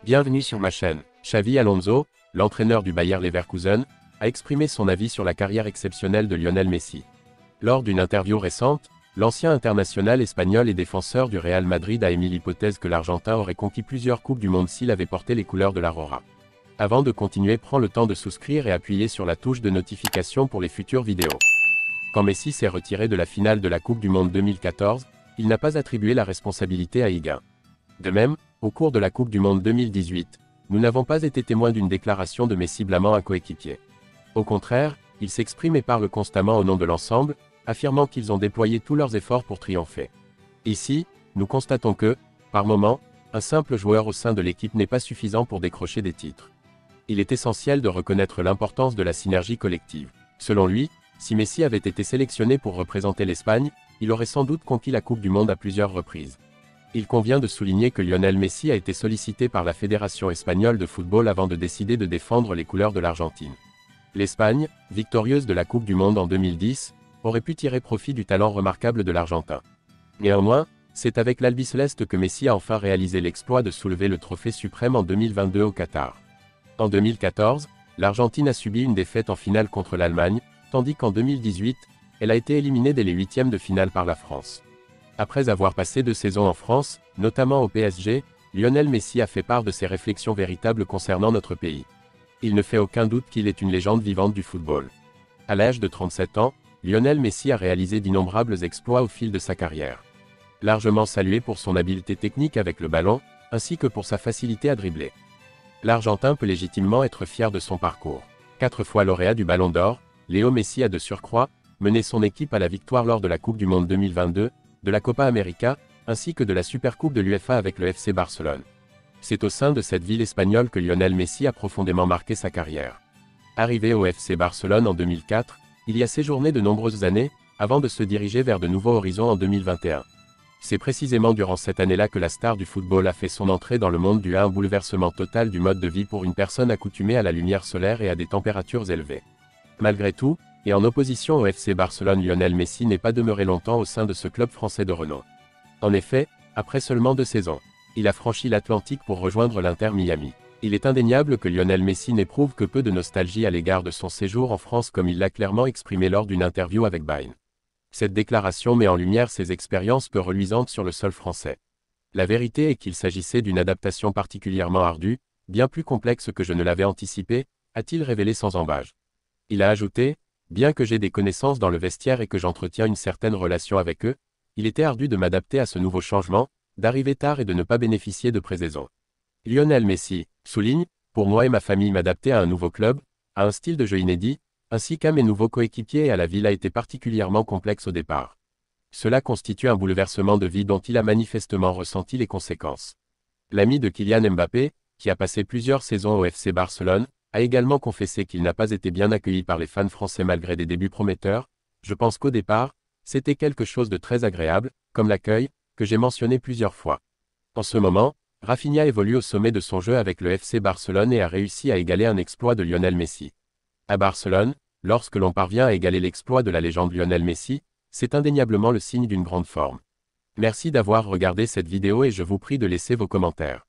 Bienvenue sur ma chaîne. Xavi Alonso, l'entraîneur du Bayer Leverkusen, a exprimé son avis sur la carrière exceptionnelle de Lionel Messi. Lors d'une interview récente, l'ancien international espagnol et défenseur du Real Madrid a émis l'hypothèse que l'Argentin aurait conquis plusieurs Coupes du Monde s'il avait porté les couleurs de la Roja. Avant de continuer, prends le temps de souscrire et appuyer sur la touche de notification pour les futures vidéos. Quand Messi s'est retiré de la finale de la Coupe du Monde 2014, il n'a pas attribué la responsabilité à Higuaín. De même, au cours de la Coupe du Monde 2018, nous n'avons pas été témoins d'une déclaration de Messi blâmant un coéquipier. Au contraire, il s'exprime et parle constamment au nom de l'ensemble, affirmant qu'ils ont déployé tous leurs efforts pour triompher. Ici, nous constatons que, par moments, un simple joueur au sein de l'équipe n'est pas suffisant pour décrocher des titres. Il est essentiel de reconnaître l'importance de la synergie collective. Selon lui, si Messi avait été sélectionné pour représenter l'Espagne, il aurait sans doute conquis la Coupe du Monde à plusieurs reprises. Il convient de souligner que Lionel Messi a été sollicité par la Fédération espagnole de football avant de décider de défendre les couleurs de l'Argentine. L'Espagne, victorieuse de la Coupe du Monde en 2010, aurait pu tirer profit du talent remarquable de l'Argentin. Néanmoins, c'est avec l'Albiceleste que Messi a enfin réalisé l'exploit de soulever le trophée suprême en 2022 au Qatar. En 2014, l'Argentine a subi une défaite en finale contre l'Allemagne, tandis qu'en 2018, elle a été éliminée dès les huitièmes de finale par la France. Après avoir passé 2 saisons en France, notamment au PSG, Lionel Messi a fait part de ses réflexions véritables concernant notre pays. Il ne fait aucun doute qu'il est une légende vivante du football. À l'âge de 37 ans, Lionel Messi a réalisé d'innombrables exploits au fil de sa carrière. Largement salué pour son habileté technique avec le ballon, ainsi que pour sa facilité à dribbler. L'Argentin peut légitimement être fier de son parcours. 4 fois lauréat du Ballon d'Or, Léo Messi a de surcroît mené son équipe à la victoire lors de la Coupe du Monde 2022, de la Copa América, ainsi que de la Supercoupe de l'UEFA avec le FC Barcelone. C'est au sein de cette ville espagnole que Lionel Messi a profondément marqué sa carrière. Arrivé au FC Barcelone en 2004, il y a séjourné de nombreuses années, avant de se diriger vers de nouveaux horizons en 2021. C'est précisément durant cette année-là que la star du football a fait son entrée dans le monde un bouleversement total du mode de vie pour une personne accoutumée à la lumière solaire et à des températures élevées. Malgré tout, et en opposition au FC Barcelone, Lionel Messi n'est pas demeuré longtemps au sein de ce club français de renom. En effet, après seulement 2 saisons, il a franchi l'Atlantique pour rejoindre l'Inter Miami. Il est indéniable que Lionel Messi n'éprouve que peu de nostalgie à l'égard de son séjour en France, comme il l'a clairement exprimé lors d'une interview avec Bein. Cette déclaration met en lumière ses expériences peu reluisantes sur le sol français. La vérité est qu'il s'agissait d'une adaptation particulièrement ardue, bien plus complexe que je ne l'avais anticipé, a-t-il révélé sans embâge. Il a ajouté: bien que j'ai des connaissances dans le vestiaire et que j'entretiens une certaine relation avec eux, il était ardu de m'adapter à ce nouveau changement, d'arriver tard et de ne pas bénéficier de pré-saison. Lionel Messi souligne: pour moi et ma famille, m'adapter à un nouveau club, à un style de jeu inédit, ainsi qu'à mes nouveaux coéquipiers et à la ville a été particulièrement complexe au départ. Cela constitue un bouleversement de vie dont il a manifestement ressenti les conséquences. L'ami de Kylian Mbappé, qui a passé plusieurs saisons au FC Barcelone, a également confessé qu'il n'a pas été bien accueilli par les fans français malgré des débuts prometteurs. Je pense qu'au départ, c'était quelque chose de très agréable, comme l'accueil, que j'ai mentionné plusieurs fois. En ce moment, Rafinha évolue au sommet de son jeu avec le FC Barcelone et a réussi à égaler un exploit de Lionel Messi. À Barcelone, lorsque l'on parvient à égaler l'exploit de la légende Lionel Messi, c'est indéniablement le signe d'une grande forme. Merci d'avoir regardé cette vidéo et je vous prie de laisser vos commentaires.